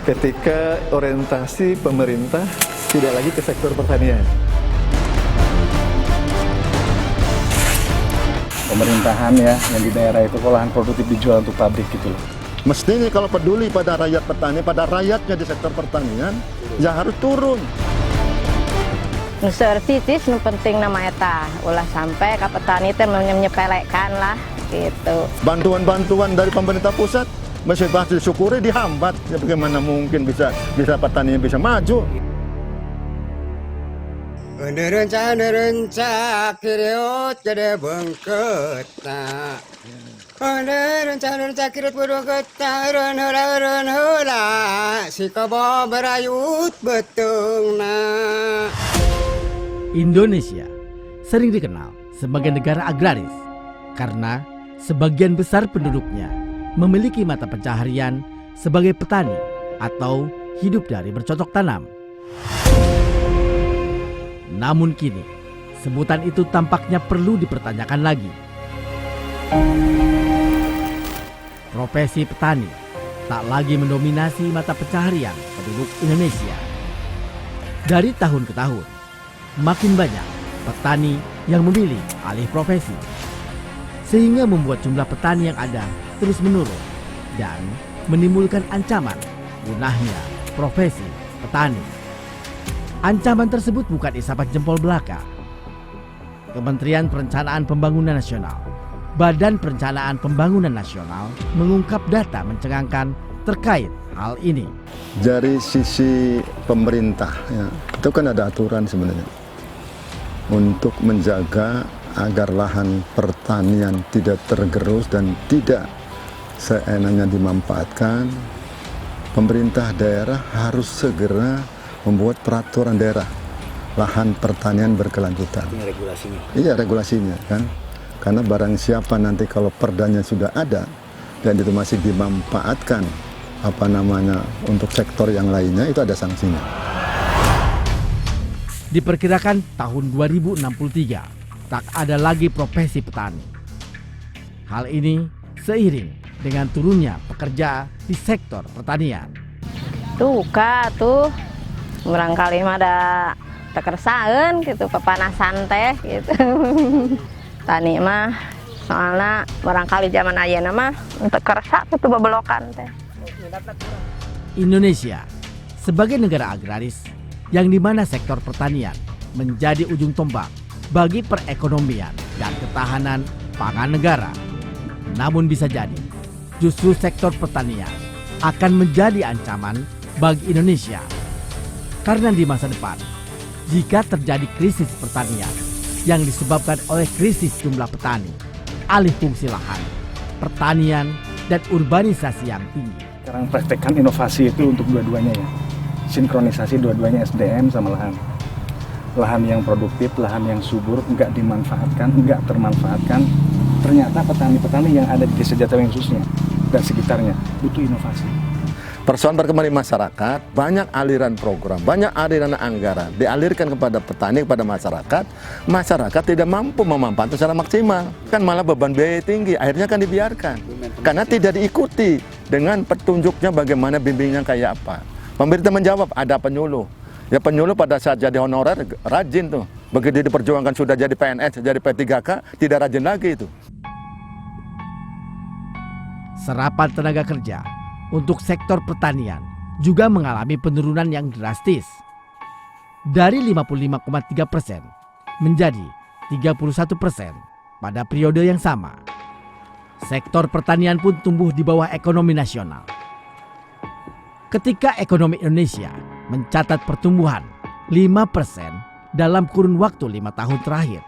ketika orientasi pemerintah tidak lagi ke sektor pertanian. Pemerintahan ya, yang di daerah itu olahan produktif dijual untuk pabrik gitu loh. Mestinya kalau peduli pada rakyat petani, pada rakyatnya di sektor pertanian, ya harus turun. Sertitis nu penting nama eta, ulah sampai ke petani teh menyepelekan lah gitu. Bantuan-bantuan dari pemerintah pusat masih disyukuri dihambat. Ya bagaimana mungkin bisa petani bisa maju? Rencana kiriut gede bengket nak. Rencana kiriut bengket hula si kabo berayut betung nak. Indonesia sering dikenal sebagai negara agraris karena sebagian besar penduduknya memiliki mata pencaharian sebagai petani atau hidup dari bercocok tanam. Namun kini, sebutan itu tampaknya perlu dipertanyakan lagi. Profesi petani tak lagi mendominasi mata pencaharian penduduk Indonesia. Dari tahun ke tahun, makin banyak petani yang memilih alih profesi, sehingga membuat jumlah petani yang ada terus menurun dan menimbulkan ancaman punahnya profesi petani. Ancaman tersebut bukan isapan jempol belaka. Kementerian Perencanaan Pembangunan Nasional, Badan Perencanaan Pembangunan Nasional mengungkap data mencengangkan terkait hal ini. Dari sisi pemerintah, ya, itu kan ada aturan sebenarnya untuk menjaga agar lahan pertanian tidak tergerus dan tidak seenaknya dimanfaatkan. Pemerintah daerah harus segera membuat peraturan daerah lahan pertanian berkelanjutan. Ini regulasinya. Iya, regulasinya kan. Karena barang siapa nanti kalau perdanya sudah ada dan itu masih dimanfaatkan untuk sektor yang lainnya, itu ada sanksinya. Diperkirakan tahun 2063 tak ada lagi profesi petani. Hal ini seiring dengan turunnya pekerja di sektor pertanian. Tuh barangkali mah ada tekersaeun gitu, pepanasan teh gitu. Tani mah soalnya barangkali zaman ayeuna mah tekersa tuh bebelokan teh. Indonesia sebagai negara agraris yang dimana sektor pertanian menjadi ujung tombak bagi perekonomian dan ketahanan pangan negara. Namun bisa jadi justru sektor pertanian akan menjadi ancaman bagi Indonesia. Karena di masa depan, jika terjadi krisis pertanian yang disebabkan oleh krisis jumlah petani, alih fungsi lahan, pertanian, dan urbanisasi yang tinggi. Sekarang praktekkan inovasi itu untuk dua-duanya ya. Sinkronisasi dua-duanya SDM sama lahan. Lahan yang produktif, lahan yang subur, nggak dimanfaatkan, nggak termanfaatkan. Ternyata petani-petani yang ada di desa Jatiwangi khususnya dan sekitarnya butuh inovasi. Persoalan berkembang di masyarakat, banyak aliran program, banyak aliran anggaran dialirkan kepada petani, kepada masyarakat. Masyarakat tidak mampu memanfaatkan secara maksimal, kan malah beban biaya tinggi, akhirnya kan dibiarkan. Karena tidak diikuti dengan petunjuknya bagaimana bimbingnya kayak apa. Pemerintah menjawab, ada penyuluh. Ya penyuluh pada saat jadi honorer rajin tuh. Begitu diperjuangkan sudah jadi PNS, jadi P3K, tidak rajin lagi itu. Serapan tenaga kerja untuk sektor pertanian juga mengalami penurunan yang drastis. Dari 55,3% menjadi 31% pada periode yang sama. Sektor pertanian pun tumbuh di bawah ekonomi nasional. Ketika ekonomi Indonesia mencatat pertumbuhan 5% dalam kurun waktu 5 tahun terakhir,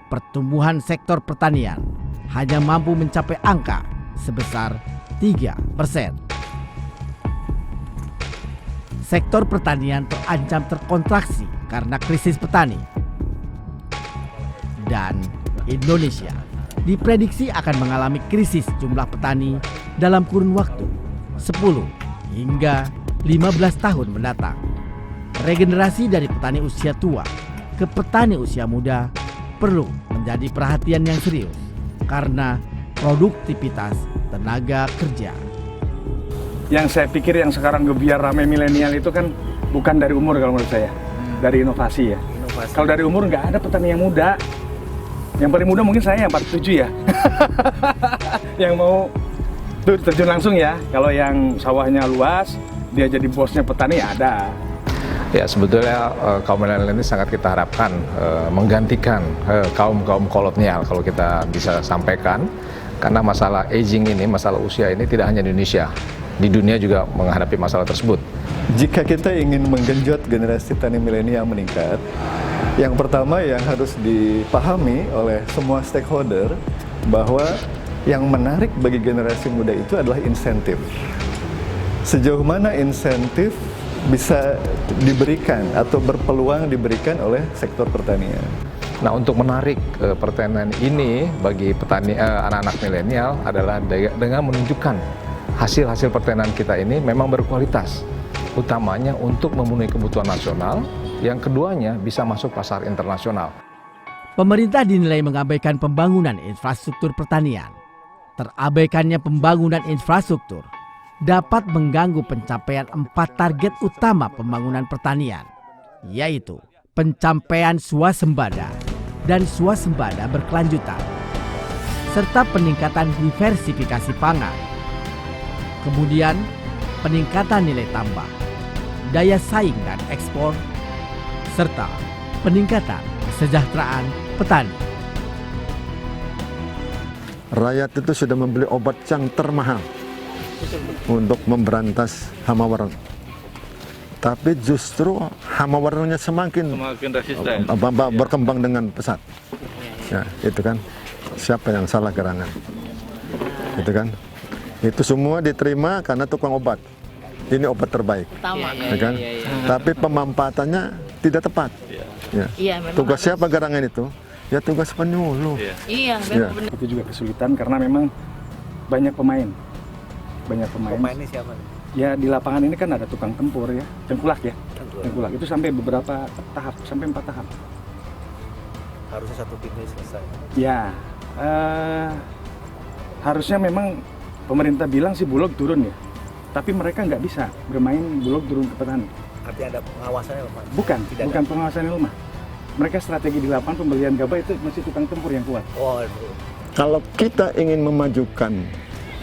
pertumbuhan sektor pertanian hanya mampu mencapai angka sebesar 3%. Sektor pertanian terancam terkontraksi karena krisis petani. Dan Indonesia diprediksi akan mengalami krisis jumlah petani dalam kurun waktu 10 hingga 15 tahun mendatang. Regenerasi dari petani usia tua ke petani usia muda perlu menjadi perhatian yang serius karena produktivitas tenaga kerja. Yang saya pikir yang sekarang gebiar ramai milenial itu kan bukan dari umur kalau menurut saya, dari inovasi ya. Kalau dari umur nggak ada petani yang muda. Yang paling muda mungkin saya yang 47 ya. Yang mau terjun langsung ya. Kalau yang sawahnya luas, dia jadi bosnya petani ada. Ya, sebetulnya kaum milenial ini sangat kita harapkan menggantikan kaum kolonial kalau kita bisa sampaikan, karena masalah aging ini, masalah usia ini tidak hanya di Indonesia, di dunia juga menghadapi masalah tersebut. Jika kita ingin menggenjot generasi tani milenial meningkat, yang pertama yang harus dipahami oleh semua stakeholder bahwa yang menarik bagi generasi muda itu adalah insentif. Sejauh mana insentif bisa diberikan atau berpeluang diberikan oleh sektor pertanian. Nah, untuk menarik pertanian ini bagi petani anak-anak milenial adalah dengan menunjukkan hasil-hasil pertanian kita ini memang berkualitas, utamanya untuk memenuhi kebutuhan nasional, yang keduanya bisa masuk pasar internasional. Pemerintah dinilai mengabaikan pembangunan infrastruktur pertanian. Terabaikannya pembangunan infrastruktur dapat mengganggu pencapaian 4 target utama pembangunan pertanian, yaitu pencapaian swasembada dan swasembada berkelanjutan, serta peningkatan diversifikasi pangan. Kemudian, peningkatan nilai tambah, daya saing dan ekspor, serta peningkatan kesejahteraan petani. Rakyat itu sudah membeli obat yang termahal untuk memberantas hama warna. Tapi justru hama warnanya semakin resisten, berkembang dengan pesat. Ya, itu kan siapa yang salah gerangan? Itu kan itu semua diterima karena tukang obat. Ini obat terbaik, ya kan? Tapi pemanfaatannya tidak tepat. Ya. Tugas siapa gerangan itu? Ya tugas penyuluh. Iya, benar. Itu juga kesulitan karena memang banyak pemain. Pemainnya siapa? Ya di lapangan ini kan ada tukang tempur ya, tengkulak ya. Tengkulak itu sampai beberapa tahap, sampai 4 tahap. Harusnya satu pintu selesai. Ya, harusnya memang pemerintah bilang sih Bulog turun ya, tapi mereka nggak bisa bermain Bulog turun ke petani. Artinya ada pengawasannya lemah? Bukan pengawasannya lemah. Mereka strategi di lapangan pembelian gabah itu masih tukang tempur yang kuat. Oh, Kalau kita ingin memajukan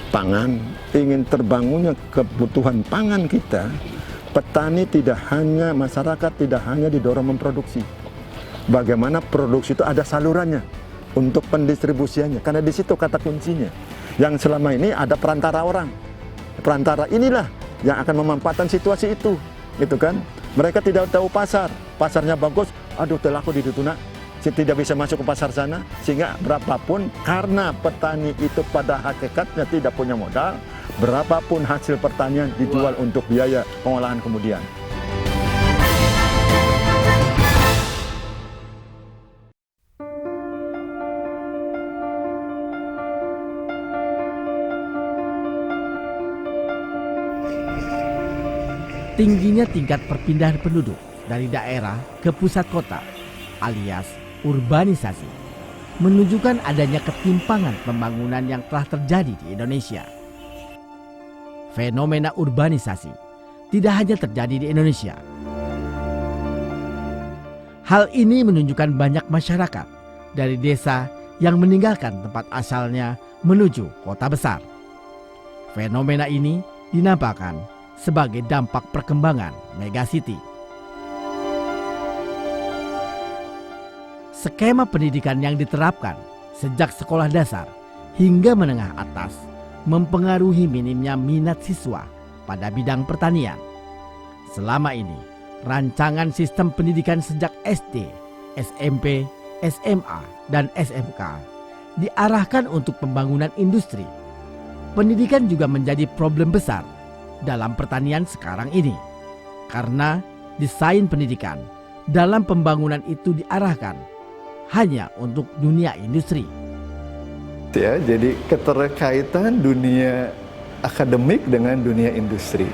pangan, ingin terbangunnya kebutuhan pangan kita, petani tidak hanya, masyarakat tidak hanya didorong memproduksi. Bagaimana produksi itu ada salurannya untuk pendistribusiannya, karena di situ kata kuncinya. Yang selama ini ada perantara orang. Perantara inilah yang akan memanfaatkan situasi itu, gitu kan? Mereka tidak tahu pasarnya bagus, aduh telaku di Dituna, tidak bisa masuk ke pasar sana, sehingga berapapun, karena petani itu pada hakikatnya tidak punya modal, berapapun hasil pertanian dijual untuk biaya pengolahan kemudian. Tingginya tingkat perpindahan penduduk dari daerah ke pusat kota alias urbanisasi menunjukkan adanya ketimpangan pembangunan yang telah terjadi di Indonesia. Fenomena urbanisasi tidak hanya terjadi di Indonesia. Hal ini menunjukkan banyak masyarakat dari desa yang meninggalkan tempat asalnya menuju kota besar. Fenomena ini dinampakkan sebagai dampak perkembangan megacity. Skema pendidikan yang diterapkan sejak sekolah dasar hingga menengah atas mempengaruhi minimnya minat siswa pada bidang pertanian. Selama ini, rancangan sistem pendidikan sejak SD, SMP, SMA, dan SMK diarahkan untuk pembangunan industri. Pendidikan juga menjadi problem besar dalam pertanian sekarang ini, karena desain pendidikan dalam pembangunan itu diarahkan hanya untuk dunia industri. Ya, jadi keterkaitan dunia akademik dengan dunia industri.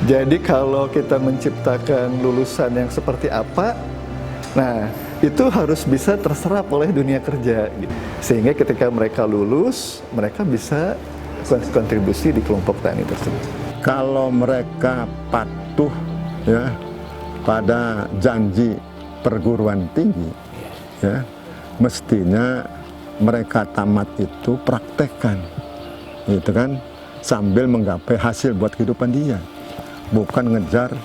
Jadi kalau kita menciptakan lulusan yang seperti apa, nah itu harus bisa terserap oleh dunia kerja. Sehingga ketika mereka lulus, mereka bisa kontribusi di kelompok tani tersebut. kalau mereka patuh ya pada janji perguruan tinggi, ya mestinya mereka tamat itu praktekkan, gitu kan, sambil menggapai hasil buat kehidupan dia, bukan ngejar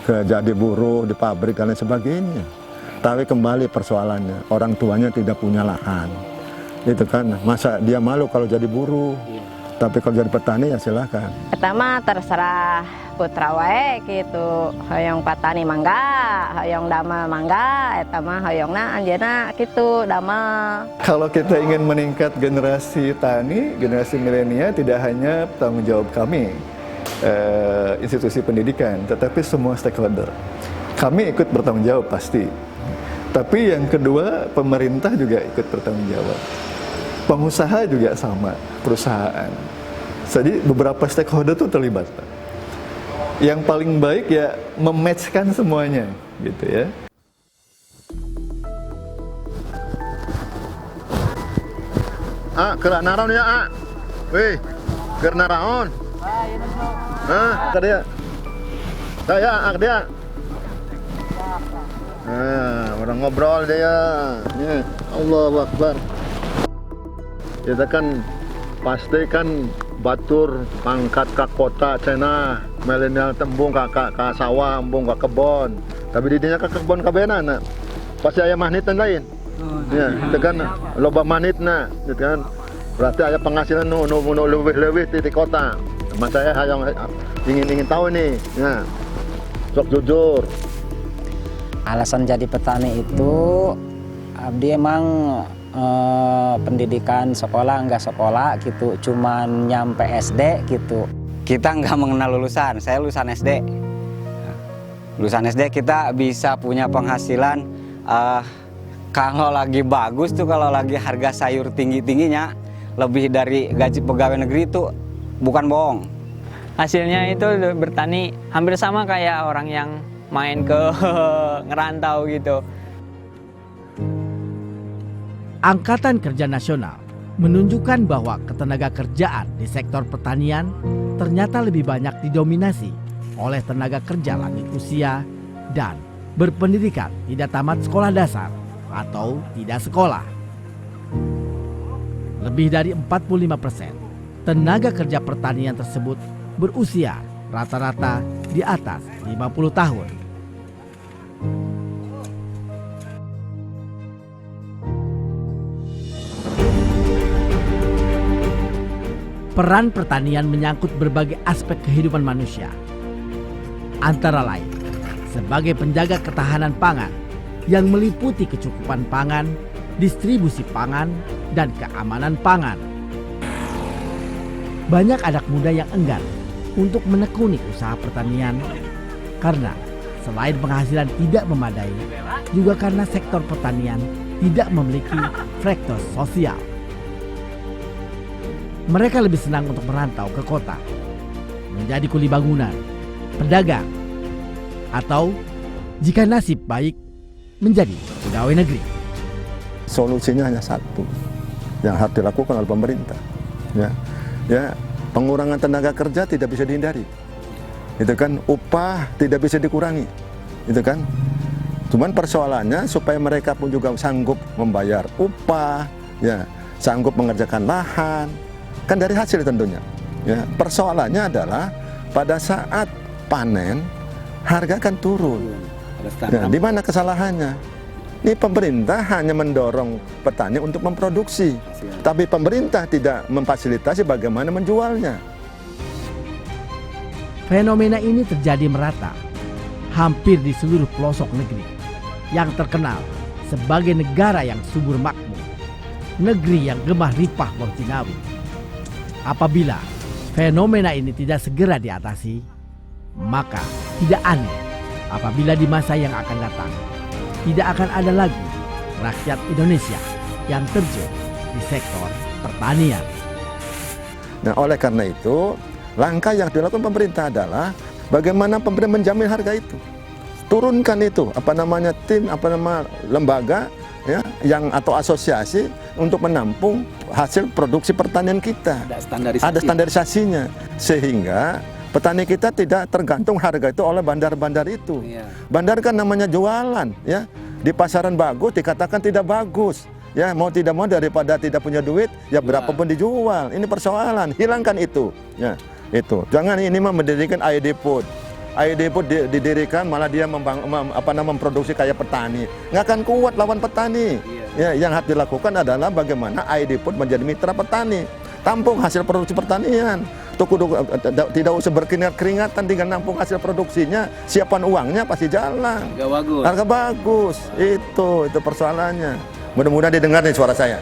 ke jadi buruh di pabrik dan lain sebagainya. Tapi kembali persoalannya, orang tuanya tidak punya lahan, itu kan, masa dia malu kalau jadi buruh, tapi kalau jadi petani ya silakan. Pertama terserah putra wae gitu, hoyong patani mangga, hoyong damel mangga, eta mah hoyongna anjeunna kitu damel. Kalau kita ingin meningkat generasi tani, generasi milenial, tidak hanya tanggung jawab kami, institusi pendidikan, tetapi semua stakeholder. Kami ikut bertanggung jawab pasti. Tapi yang kedua, pemerintah juga ikut bertanggung jawab. Pengusaha juga sama, perusahaan. Jadi beberapa stakeholder itu terlibat. Yang paling baik ya mematchkan semuanya, gitu ya. Gerak naraon ya, wih, gerak naraon. Ke dia. Saya, ke dia. Orang ngobrol dia. Ya, Allahu Akbar. Kita kan pasti kan batur pangkat ke kota cina, milenial tembung ke sawah, embung ke kebon. Tapi didinya ke kebon kabehna, pasti aya magnetan lain. Ya, itu kan loba magnetna, gitu kan. Berarti aya penghasilan nu leuwih-leuwih di kota. Mas saya hayang ingin tahu nih, ya. Sok jujur. Alasan jadi petani itu abdi emang pendidikan sekolah nggak sekolah gitu, cuman nyampe SD gitu. Kita nggak mengenal lulusan, saya lulusan SD. Lulusan SD kita bisa punya penghasilan kalau lagi bagus tuh, kalau lagi harga sayur tinggi-tingginya lebih dari gaji pegawai negeri itu bukan bohong. Hasilnya itu bertani hampir sama kayak orang yang main ke ngerantau gitu. Angkatan Kerja Nasional menunjukkan bahwa ketenaga kerjaan di sektor pertanian ternyata lebih banyak didominasi oleh tenaga kerja lanjut usia dan berpendidikan tidak tamat sekolah dasar atau tidak sekolah. Lebih dari 45% tenaga kerja pertanian tersebut berusia rata-rata di atas 50 tahun. Peran pertanian menyangkut berbagai aspek kehidupan manusia. Antara lain, sebagai penjaga ketahanan pangan yang meliputi kecukupan pangan, distribusi pangan, dan keamanan pangan. Banyak anak muda yang enggan untuk menekuni usaha pertanian karena selain penghasilan tidak memadai, juga karena sektor pertanian tidak memiliki faktor sosial. Mereka lebih senang untuk merantau ke kota, menjadi kuli bangunan, pedagang, atau jika nasib baik menjadi pegawai negeri. Solusinya hanya satu, yang harus dilakukan oleh pemerintah. Ya, pengurangan tenaga kerja tidak bisa dihindari. Itu kan, upah tidak bisa dikurangi. Itu kan. Cuman persoalannya supaya mereka pun juga sanggup membayar upah, ya, sanggup mengerjakan lahan. Kan dari hasil tentunya. Ya, persoalannya adalah pada saat panen harga kan turun. Ya, di mana kesalahannya? Ini pemerintah hanya mendorong petani untuk memproduksi, tapi pemerintah tidak memfasilitasi bagaimana menjualnya. Fenomena ini terjadi merata hampir di seluruh pelosok negeri yang terkenal sebagai negara yang subur makmur, negeri yang gemah ripah Bang Cinawi. Apabila fenomena ini tidak segera diatasi, maka tidak aneh apabila di masa yang akan datang tidak akan ada lagi rakyat Indonesia yang terjun di sektor pertanian. Nah, oleh karena itu, langkah yang dilakukan pemerintah adalah bagaimana pemerintah menjamin harga itu. Turunkan itu, tim, lembaga ya, yang atau asosiasi untuk menampung hasil produksi pertanian kita. Ada standarisasi. Ada standarisasinya, sehingga Petani kita tidak tergantung harga itu oleh bandar-bandar itu. Bandar kan namanya jualan, ya. Di pasaran bagus dikatakan tidak bagus. Ya, mau tidak mau daripada tidak punya duit, ya berapapun dijual. Ini persoalan, hilangkan itu. Ya, itu. Jangan ini mendirikan ID Food. ID Food didirikan malah dia memproduksi kayak petani. Nggak akan kuat lawan petani. Ya, yang harus dilakukan adalah bagaimana ID Food menjadi mitra petani. Tampung hasil produksi pertanian. Tidak usah berkeringat-keringatan, tinggal nampung hasil produksinya, siapan uangnya pasti jalan. Harga bagus. Harga bagus, itu persoalannya. Mudah-mudahan didengar nih suara saya.